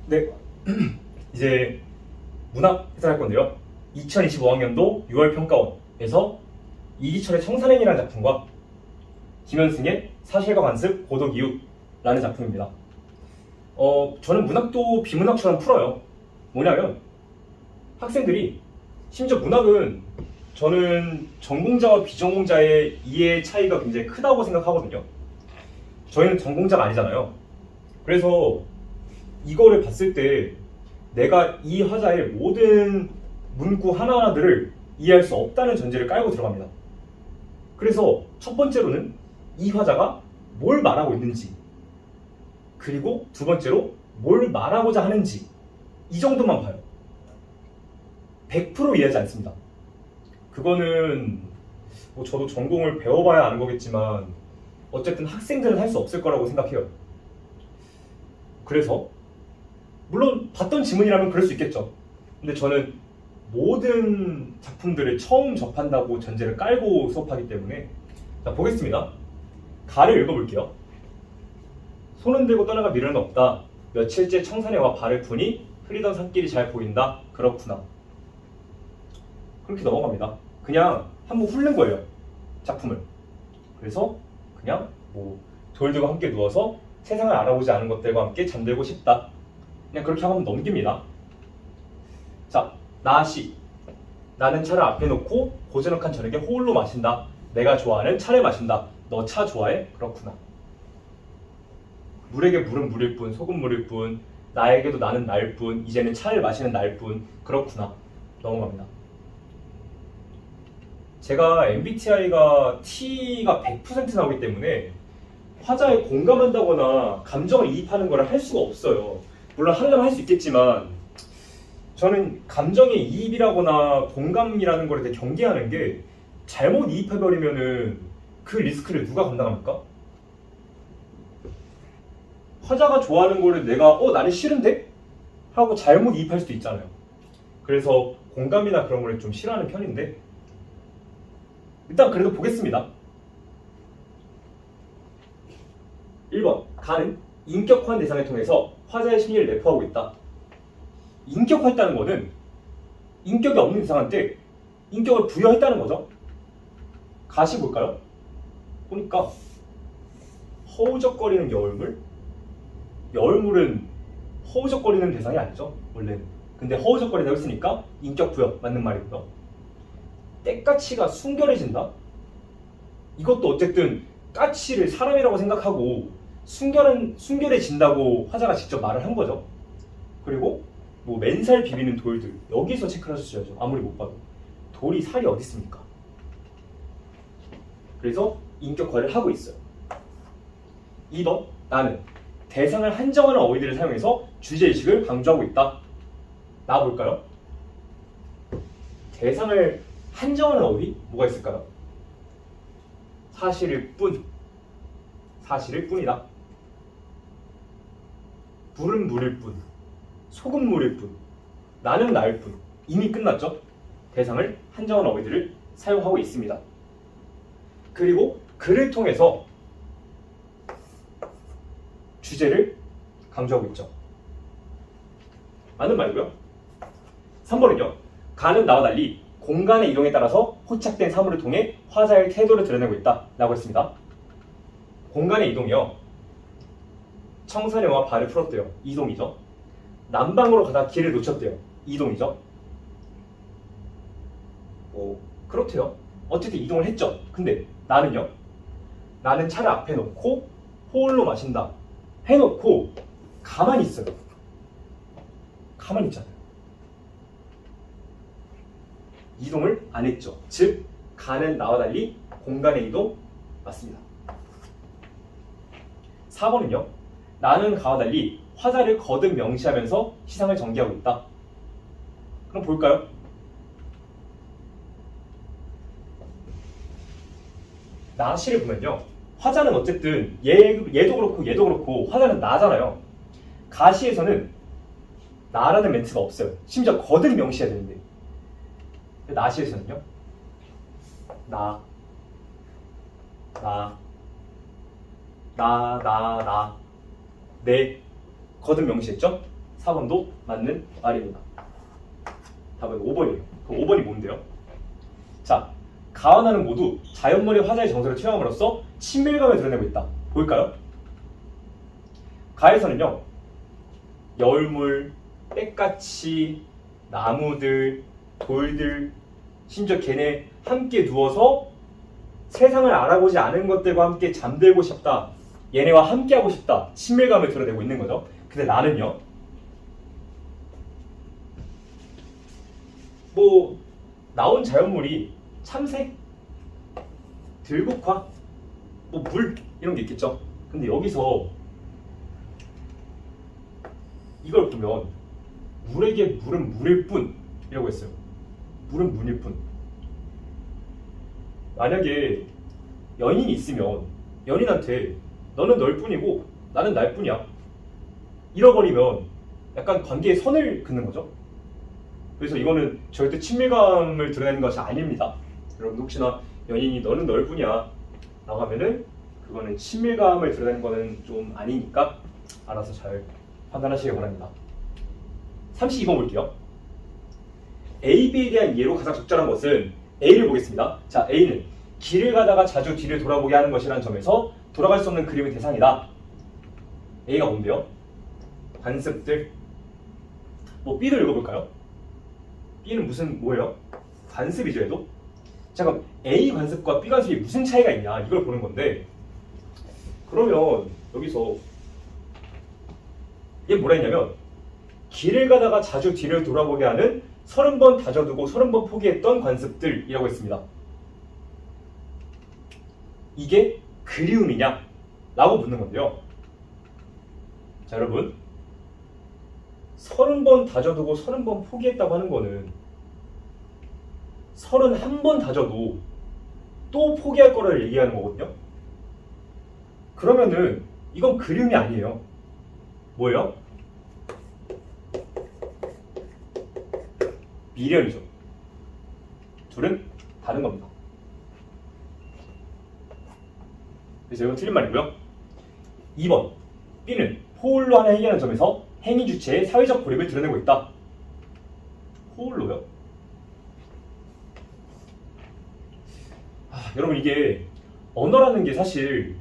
네, 이제 문학 해설할 건데요. 2025학년도 6월 평가원에서 이기철의 청산행이라는 작품과 김현승의 사실과 관습, 고독 이유라는 작품입니다. 저는 문학도 비문학처럼 풀어요. 뭐냐면 학생들이 심지어 문학은 저는 전공자와 비전공자의 이해 차이가 굉장히 크다고 생각하거든요. 저희는 전공자가 아니잖아요. 그래서 이거를 봤을 때 내가 이 화자의 모든 문구 하나하나들을 이해할 수 없다는 전제를 깔고 들어갑니다. 그래서 첫 번째로는 이 화자가 뭘 말하고 있는지, 그리고 두 번째로 뭘 말하고자 하는지, 이 정도만 봐요. 100% 이해하지 않습니다. 그거는 뭐 저도 전공을 배워봐야 아는 거겠지만 어쨌든 학생들은 할 수 없을 거라고 생각해요. 그래서 물론 봤던 지문이라면 그럴 수 있겠죠. 근데 저는 모든 작품들을 처음 접한다고 전제를 깔고 수업하기 때문에 자, 보겠습니다. 가를 읽어볼게요. 손은 들고 떠나가 미련은 없다. 며칠째 청산에 와 발을 푸니 흐리던 산길이 잘 보인다. 그렇구나. 그렇게 넘어갑니다. 그냥 한번 훑는 거예요. 작품을. 그래서 그냥 뭐 돌들과 함께 누워서 세상을 알아보지 않은 것들과 함께 잠들고 싶다. 그냥 그렇게 한번 넘깁니다. 자, 나시. 나는 차를 앞에 놓고 고즈넉한 저녁에 홀로 마신다. 내가 좋아하는 차를 마신다. 너 차 좋아해? 그렇구나. 물에게 물은 물일 뿐, 소금 물일 뿐, 나에게도 나는 나일 뿐, 이제는 차를 마시는 나일 뿐, 그렇구나. 넘어갑니다. 제가 MBTI가 T가 100% 나오기 때문에 화자에 공감한다거나 감정을 이입하는 걸 할 수가 없어요. 물론 하려면 할 수 있겠지만 저는 감정의 이입이라거나 공감이라는 걸 되게 경계하는 게 잘못 이입해버리면은 그 리스크를 누가 감당합니까? 화자가 좋아하는 거를 내가 나는 싫은데? 하고 잘못 이입할 수도 있잖아요. 그래서 공감이나 그런 걸 좀 싫어하는 편인데 일단 그래도 보겠습니다. 1번 가는 인격화한 대상을 통해서 화자의 심리를 내포하고 있다. 인격화했다는 거는 인격이 없는 대상한테 인격을 부여했다는 거죠. 가시 볼까요? 보니까 허우적거리는 여울물? 여울물은 허우적거리는 대상이 아니죠, 원래는. 근데 허우적거린다고 했으니까 인격 부여 맞는 말이고요. 때까치가 순결해진다? 이것도 어쨌든 까치를 사람이라고 생각하고 순결해진다고 화자가 직접 말을 한 거죠. 그리고 뭐 맨살 비비는 돌들, 여기서 체크를 하셔야죠. 아무리 못 봐도 돌이 살이 어디 있습니까? 그래서 인격화를 하고 있어요. 2번 나는 대상을 한정하는 어휘들을 사용해서 주제의식을 강조하고 있다. 나와볼까요? 대상을 한정하는 어휘? 뭐가 있을까요? 사실일 뿐. 사실일 뿐이다. 물은 물일 뿐. 소금 물일 뿐. 나는 나일 뿐. 이미 끝났죠? 대상을 한정하는 어휘들을 사용하고 있습니다. 그리고 글을 통해서 주제를 강조하고 있죠. 맞는 말이고요. 3번은요. 가는 나와 달리 공간의 이동에 따라서 포착된 사물을 통해 화자의 태도를 드러내고 있다 라고 했습니다. 공간의 이동이요. 청산에와 발을 풀었대요. 이동이죠. 남방으로 가다 길을 놓쳤대요. 이동이죠. 그렇대요. 어쨌든 이동을 했죠. 근데 나는요. 나는 차를 앞에 놓고 홀로 마신다 해놓고 가만히 있어요. 가만히 있잖아요. 이동을 안 했죠. 즉 가는 나와 달리 공간의 이동 맞습니다. 4번은요. 나는 가와 달리 화자를 거듭 명시하면서 시상을 전개하고 있다. 그럼 볼까요? 나시를 보면요. 화자는 어쨌든 얘도 그렇고 화자는 나잖아요. 가시에서는 나라는 멘트가 없어요. 심지어 거듭 명시해야 되는데 나시에서는요. 내 거듭 명시했죠? 4번도 맞는 말입니다. 답은 5번이에요. 그럼 5번이 뭔데요? 자, 가완하는 모두 자연머리 화자의 정서를 투영함으로써 친밀감을 드러내고 있다. 보일까요? 가에서는요, 여울물, 빽같이, 나무들, 돌들, 심지어 걔네 함께 누워서 세상을 알아보지 않은 것들과 함께 잠들고 싶다. 얘네와 함께 하고 싶다. 친밀감을 드러내고 있는 거죠. 근데 나는요, 뭐 나온 자연물이 참새, 들국화, 뭐 물 이런 게 있겠죠. 근데 여기서 이걸 보면 물에게 물은 물일 뿐이라고 했어요. 물은 물일 뿐. 만약에 연인이 있으면 연인한테 너는 널 뿐이고 나는 날 뿐이야, 잃어버리면 약간 관계에 선을 긋는 거죠. 그래서 이거는 절대 친밀감을 드러내는 것이 아닙니다. 여러분 혹시나 연인이 너는 널 뿐이야 라고 하면은 그거는 친밀감을 드러내는 거는 좀 아니니까 알아서 잘 판단하시기 바랍니다. 32번 볼게요. A, B에 대한 예로 가장 적절한 것은 A를 보겠습니다. 자, A는 길을 가다가 자주 뒤를 돌아보게 하는 것이라는 점에서 돌아갈 수 없는 그림의 대상이다. A가 뭔데요? 관습들. 뭐 B를 읽어볼까요? B는 뭐예요? 관습이죠, 얘도? 잠깐, A 관습과 B 관습이 무슨 차이가 있냐, 이걸 보는 건데, 그러면 여기서 얘 뭐라 했냐면 길을 가다가 자주 뒤를 돌아보게 하는 30번 다져두고 30번 포기했던 관습들이라고 했습니다. 이게 그리움이냐? 라고 묻는 건데요. 자, 여러분 30번 다져두고 30번 포기했다고 하는 거는 31번 다져도 또 포기할 거를 얘기하는 거거든요. 그러면은 이건 그리움이 아니에요. 뭐예요? 미련이죠. 둘은 다른 겁니다. 그래서 이건 틀린 말이고요. 2번, B는 호울로 하나 얘기하는 점에서 행위 주체의 사회적 고립을 드러내고 있다. 호울로요? 여러분 이게 언어라는 게 사실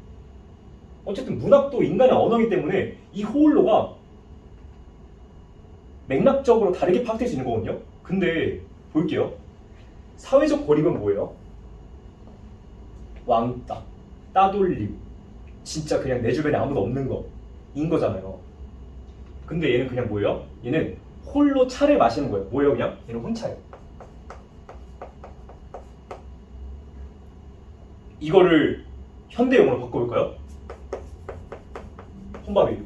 어쨌든 문학도 인간의 언어이기 때문에 이 호울로가 맥락적으로 다르게 파악될 수 있는 거거든요. 근데 볼게요. 사회적 고립은 뭐예요? 왕따, 따돌림, 진짜 그냥 내 주변에 아무도 없는 거인 거잖아요. 근데 얘는 그냥 뭐예요? 얘는 홀로 차를 마시는 거예요. 뭐예요? 그냥? 얘는 혼차예요. 이거를 현대용어로 바꿔볼까요? 혼밥이에요.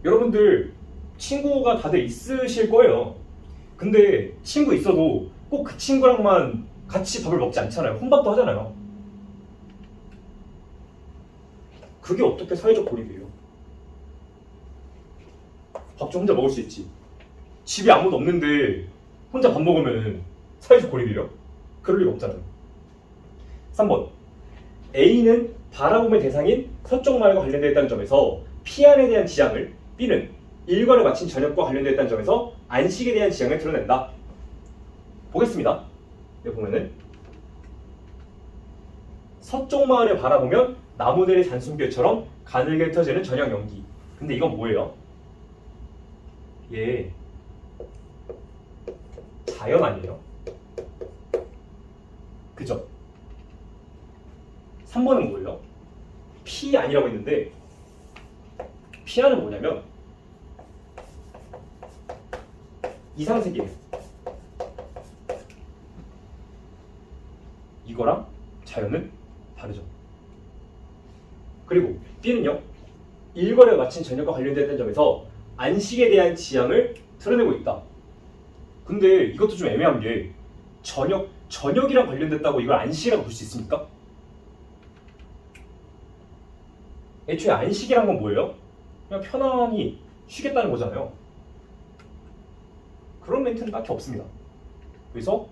여러분들 친구가 다들 있으실 거예요. 근데 친구 있어도 꼭 그 친구랑만 같이 밥을 먹지 않잖아요. 혼밥도 하잖아요. 그게 어떻게 사회적 고립이에요? 밥 좀 혼자 먹을 수 있지. 집에 아무도 없는데 혼자 밥 먹으면 사회적 고립이에요? 그럴 리가 없잖아요. 3번, A는 바라봄의 대상인 서쪽 마을과 관련되어 있다는 점에서 피안에 대한 지향을, B는 일과를 마친 저녁과 관련되어 있다는 점에서 안식에 대한 지향을 드러낸다. 보겠습니다. 여기 보면은 서쪽 마을을 바라보면 나무들의 잔순별처럼 가늘게 흩어지는 저녁 연기. 근데 이건 뭐예요? 얘 자연 아니에요? 그죠? 3번은 뭐예요? 피 아니라고 했는데 피아는 뭐냐면 이상색이에요. 이거랑 자연은 다르죠. 그리고 B는요, 일거를 마친 저녁과 관련된 점에서 안식에 대한 지향을 드러내고 있다. 근데 이것도 좀 애매한 게 저녁이랑 관련됐다고 이걸 안식이라고 볼 수 있습니까? 애초에 안식이란 건 뭐예요? 그냥 편안히 쉬겠다는 거잖아요. 그런 멘트는 딱히 없습니다. 그래서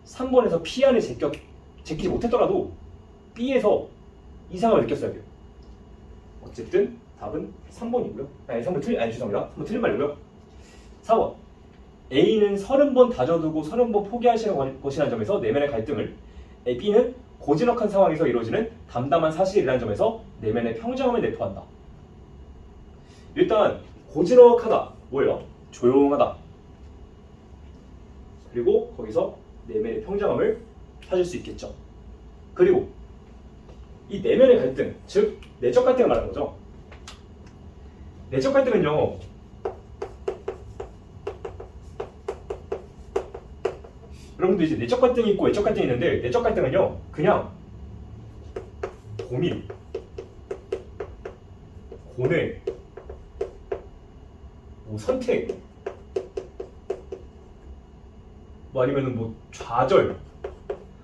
3번에서 P안을 제끼지 못했더라도 B에서 이상을 느꼈어야 돼요. 어쨌든 답은 3번이고요. 아니 3번 죄송합니다. 3번 틀린 말이고요. 4번 A는 30번 다져두고 30번 포기하시는 것이라는 점에서 내면의 갈등을, B는 고즈넉한 상황에서 이루어지는 담담한 사실이라는 점에서 내면의 평정함을 내포한다. 일단 고즈넉하다 뭐예요? 조용하다. 그리고 거기서 내면의 평정함을 찾을 수 있겠죠. 그리고 이 내면의 갈등, 즉 내적 갈등을 말하는 거죠. 내적 갈등은요, 여러분들 이제 내적 갈등이 있고 외적 갈등이 있는데, 내적 갈등은요 그냥 고민, 고뇌, 뭐 선택, 뭐 아니면은 뭐 좌절,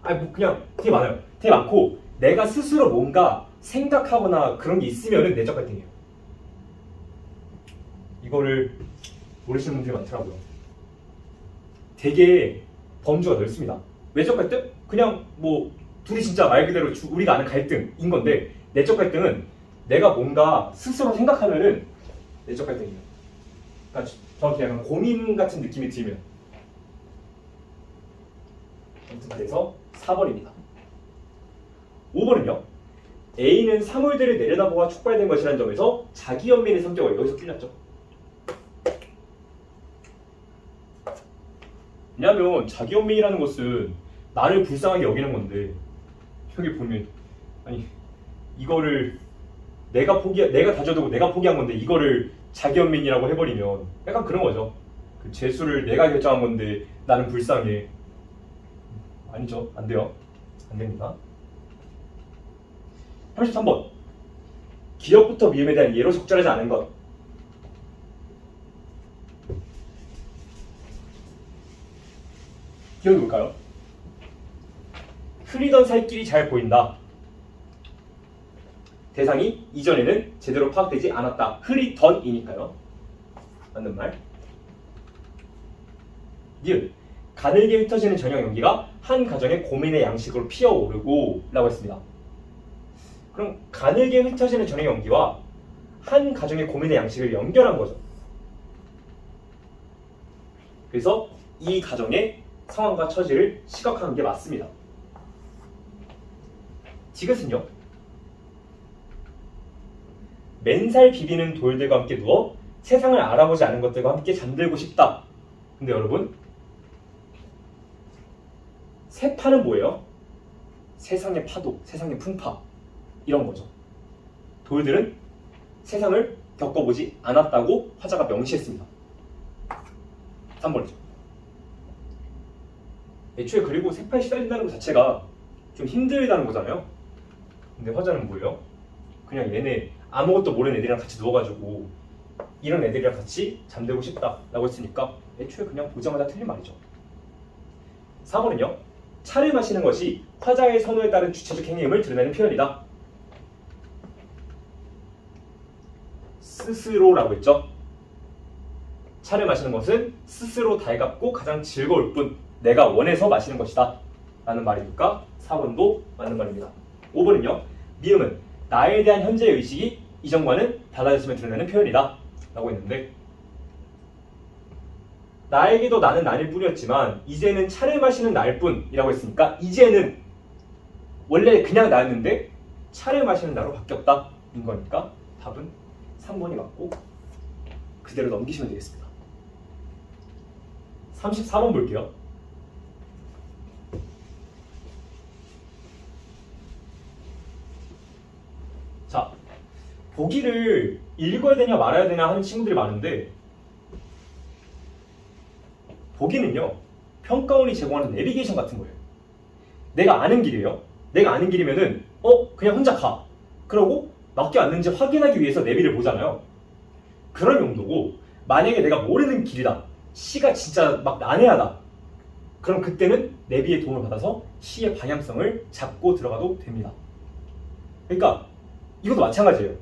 아니 뭐 그냥 되게 많아요. 되게 많고 내가 스스로 뭔가 생각하거나 그런 게 있으면은 내적 갈등이에요. 이거를 모르시는 분들이 많더라고요. 되게 범주가 넓습니다. 외적 갈등? 그냥 뭐 둘이 진짜 말 그대로 우리가 아는 갈등인 건데, 내적 갈등은 내가 뭔가 스스로 생각하면은 내적 갈등이에요. 그러니까 정확히 약간 고민 같은 느낌이 들면. 아무튼 그래서 4번입니다. 5번은요. A는 사물들을 내려다보아 촉발된 것이라는 점에서 자기연민의 성격을, 여기서 틀렸죠. 왜냐하면 자기연민이라는 것은 나를 불쌍하게 여기는 건데, 여기 보면 아니 이거를 내가 다져두고 내가 포기한 건데 이거를 자기연민이라고 해버리면 약간 그런 거죠. 그 재수를 내가 결정한 건데 나는 불쌍해. 아니죠. 안 돼요. 안 됩니다. 33번. 기억부터 미움에 대한 예로 적절하지 않은 것. 기억이 뭘까요? 흐리던 살길이 잘 보인다. 대상이 이전에는 제대로 파악되지 않았다. 흐리던이니까요. 맞는 말. 니은. 가늘게 흩어지는 저녁 연기가 한 가정의 고민의 양식으로 피어오르고 라고 했습니다. 그럼 가늘게 흩어지는 저녁 연기와 한 가정의 고민의 양식을 연결한 거죠. 그래서 이 가정의 상황과 처지를 시각화한 게 맞습니다. 디귿은요. 맨살 비비는 돌들과 함께 누워 세상을 알아보지 않은 것들과 함께 잠들고 싶다. 근데 여러분, 세파는 뭐예요? 세상의 파도, 세상의 풍파, 이런 거죠. 돌들은 세상을 겪어보지 않았다고 화자가 명시했습니다. 3번이죠. 애초에 그리고 세파에 시달린다는 것 자체가 좀 힘들다는 거잖아요. 근데 화자는 뭐예요? 그냥 얘네 아무것도 모르는 애들이랑 같이 누워가지고 이런 애들이랑 같이 잠들고 싶다라고 했으니까 애초에 그냥 보자마자 틀린 말이죠. 4번은요. 차를 마시는 것이 화자의 선호에 따른 주체적 행위임을 드러내는 표현이다. 스스로라고 했죠. 차를 마시는 것은 스스로 달갑고 가장 즐거울 뿐 내가 원해서 마시는 것이다 라는 말이니까 4번도 맞는 말입니다. 5번은요. 미음은 나에 대한 현재의 의식이 이전과는 달라졌음을 드러내는 표현이다 라고 했는데, 나에게도 나는 나일 뿐이었지만 이제는 차를 마시는 나일 뿐이라고 했으니까 이제는 원래 그냥 나였는데 차를 마시는 나로 바뀌었다 인 거니까 답은 3번이 맞고 그대로 넘기시면 되겠습니다. 34번 볼게요. 자, 보기를 읽어야 되냐 말아야 되냐 하는 친구들이 많은데, 보기는요 평가원이 제공하는 내비게이션 같은 거예요. 내가 아는 길이에요. 내가 아는 길이면은 그냥 혼자 가. 그러고 맞게 왔는지 확인하기 위해서 내비를 보잖아요. 그런 용도고, 만약에 내가 모르는 길이다, 시가 진짜 막 난해하다, 그럼 그때는 내비의 도움을 받아서 시의 방향성을 잡고 들어가도 됩니다. 그러니까 이것도 마찬가지예요.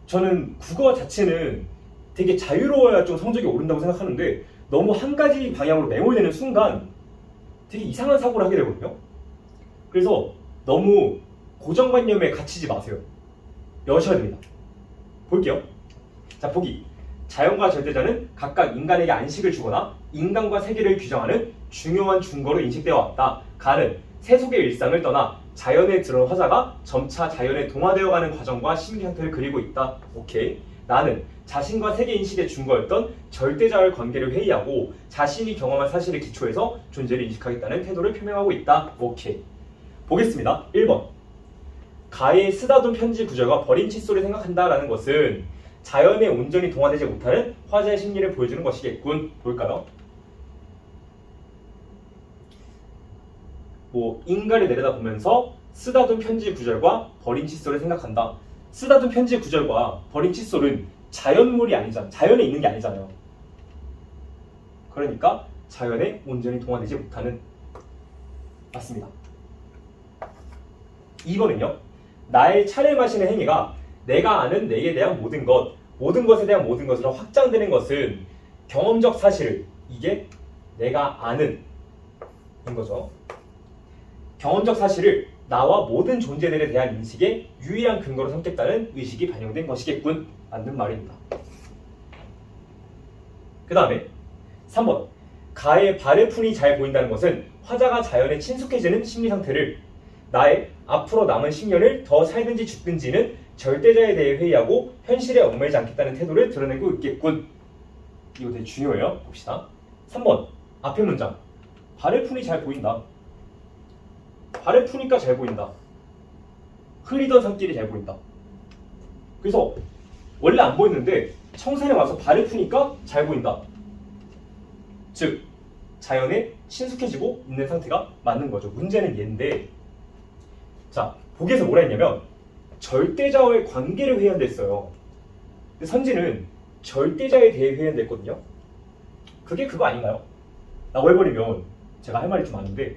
저는 국어 자체는 되게 자유로워야 좀 성적이 오른다고 생각하는데, 너무 한 가지 방향으로 매몰되는 순간 되게 이상한 사고를 하게 되거든요. 그래서 너무 고정관념에 갇히지 마세요. 여셔야 됩니다. 볼게요. 자, 보기. 자연과 절대자는 각각 인간에게 안식을 주거나 인간과 세계를 규정하는 중요한 증거로 인식되어 왔다. 가는 세속의 일상을 떠나 자연에 들어온 화자가 점차 자연에 동화되어가는 과정과 심리 상태를 그리고 있다. 오케이. 나는 자신과 세계 인식의 중거였던 절대자와의 관계를 회의하고 자신이 경험한 사실에 기초해서 존재를 인식하겠다는 태도를 표명하고 있다. 오케이. 보겠습니다. 1번. 가의 쓰다둔 편지 구절과 버린 칫솔을 생각한다라는 것은 자연에 온전히 동화되지 못하는 화자의 심리를 보여주는 것이겠군. 볼까요? 인가를 내려다보면서 쓰다둔 편지 구절과 버린 칫솔을 생각한다. 쓰다둔 편지 구절과 버린 칫솔은 자연물이 아니잖아. 자연에 있는 게 아니잖아요. 그러니까 자연에 온전히 동화되지 못하는. 맞습니다. 2번은요. 나의 차를 마시는 행위가 내가 아는 내게 대한 모든 것에 대한 모든 것으로 확장되는 것은 경험적 사실을, 이게 내가 아는 인 거죠. 경험적 사실을 나와 모든 존재들에 대한 인식의 유일한 근거로 삼겠다는 의식이 반영된 것이겠군. 맞는 말입니다. 그 다음에 3번. 가의 발의 푼이 잘 보인다는 것은 화자가 자연에 친숙해지는 심리 상태를, 나의 앞으로 남은 10년을 더 살든지 죽든지는 절대자에 대해 회의하고 현실에 얽매이지 않겠다는 태도를 드러내고 있겠군. 이거 되게 중요해요. 봅시다. 3번. 앞의 문장. 발의 푼이 잘 보인다. 발을 푸니까 잘 보인다. 흐리던 산길이 잘 보인다. 그래서 원래 안 보였는데 청산에 와서 발을 푸니까 잘 보인다. 즉 자연에 친숙해지고 있는 상태가 맞는 거죠. 문제는 얘인데, 자, 보기에서 뭐라 했냐면 절대자와의 관계를 회의한댔어요. 근데 선지는 절대자에 대해 회의한댔거든요. 그게 그거 아닌가요? 라고 해버리면 제가 할 말이 좀 많은데,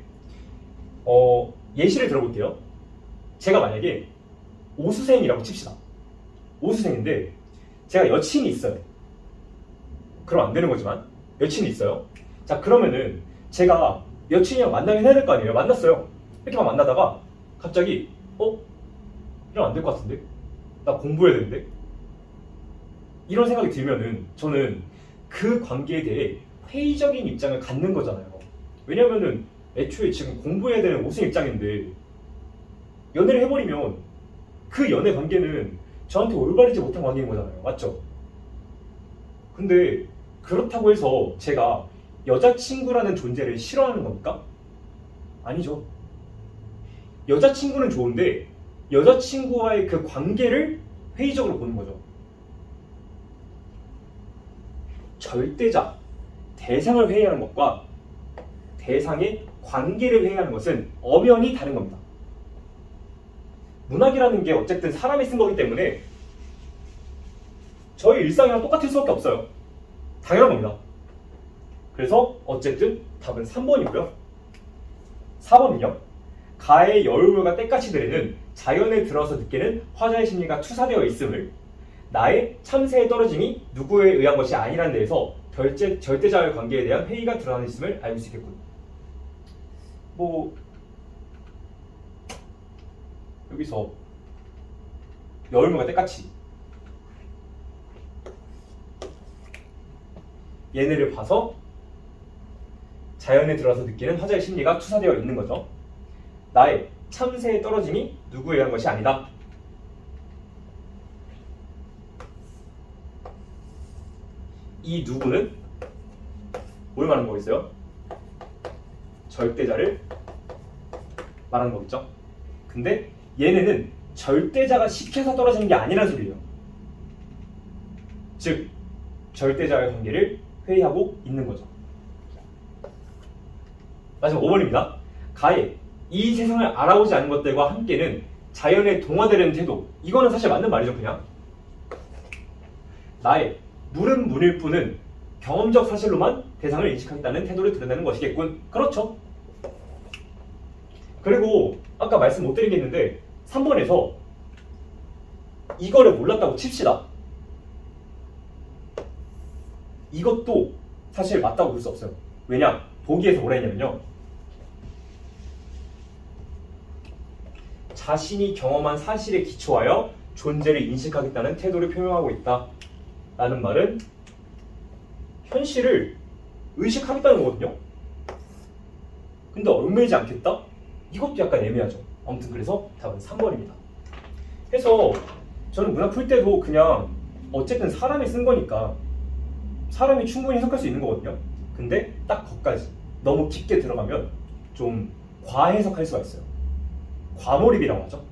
예시를 들어볼게요. 제가 만약에 오수생이라고 칩시다. 오수생인데 제가 여친이 있어요. 그럼 안 되는 거지만 여친이 있어요. 자, 그러면은 제가 여친이랑 만나긴 해야 될 거 아니에요. 만났어요. 이렇게만 만나다가 갑자기 이러면 안 될 것 같은데? 나 공부해야 되는데? 이런 생각이 들면은 저는 그 관계에 대해 회의적인 입장을 갖는 거잖아요. 왜냐면은 애초에 지금 공부해야 되는 오승 입장인데 연애를 해버리면 그 연애 관계는 저한테 올바르지 못한 관계인 거잖아요. 맞죠? 근데 그렇다고 해서 제가 여자친구라는 존재를 싫어하는 겁니까? 아니죠. 여자친구는 좋은데 여자친구와의 그 관계를 회의적으로 보는 거죠. 절대자, 대상을 회의하는 것과 대상의 관계를 회의하는 것은 엄연히 다른 겁니다. 문학이라는 게 어쨌든 사람이 쓴 거기 때문에 저희 일상이랑 똑같을 수밖에 없어요. 당연한 겁니다. 그래서 어쨌든 답은 3번이고요. 4번은요. 가의 여울물과 때까치들에는 자연에 들어서 느끼는 화자의 심리가 투사되어 있음을, 나의 참새의 떨어짐이 누구에 의한 것이 아니라는 데에서 절대자와의 관계에 대한 회의가 드러나는 있음을 알고 수 있겠군. 여기서 여울물과 때까치 얘네를 봐서 자연에 들어서 느끼는 화자의 심리가 투사되어 있는 거죠. 나의 참새의 떨어짐이 누구에 의한 것이 아니다. 이 누구는 뭘 말하는 거겠어요? 절대자를 말하는 거겠죠. 근데 얘네는 절대자가 시켜서 떨어지는 게 아니란 소리예요. 즉 절대자와의 관계를 회의하고 있는 거죠. 마지막 5번입니다. 가의 이 세상을 알아보지 않은 것들과 함께는 자연에 동화되려는 태도. 이거는 사실 맞는 말이죠. 그냥 나의 물은 물일 뿐은 경험적 사실로만 대상을 인식하겠다는 태도를 드러내는 것이겠군. 그렇죠. 그리고 아까 말씀 못 드린 게 있는데 3번에서 이거를 몰랐다고 칩시다. 이것도 사실 맞다고 볼 수 없어요. 왜냐? 보기에서 뭐라 했냐면요. 자신이 경험한 사실에 기초하여 존재를 인식하겠다는 태도를 표명하고 있다 라는 말은 현실을 의식하겠다는 거거든요. 근데 얽매이지 않겠다? 이것도 약간 애매하죠. 아무튼 그래서 답은 3번입니다. 해서 저는 문학 풀 때도 그냥 어쨌든 사람이 쓴 거니까 사람이 충분히 해석할 수 있는 거거든요. 근데 딱 거기까지 너무 깊게 들어가면 좀 과해석할 수가 있어요. 과몰입이라고 하죠.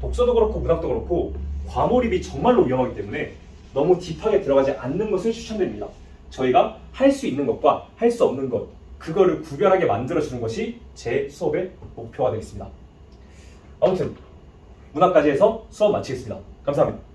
독서도 그렇고 문학도 그렇고 과몰입이 정말로 위험하기 때문에 너무 딥하게 들어가지 않는 것을 추천드립니다. 저희가 할 수 있는 것과 할 수 없는 것, 그거를 구별하게 만들어주는 것이 제 수업의 목표가 되겠습니다. 아무튼 문학까지 해서 수업 마치겠습니다. 감사합니다.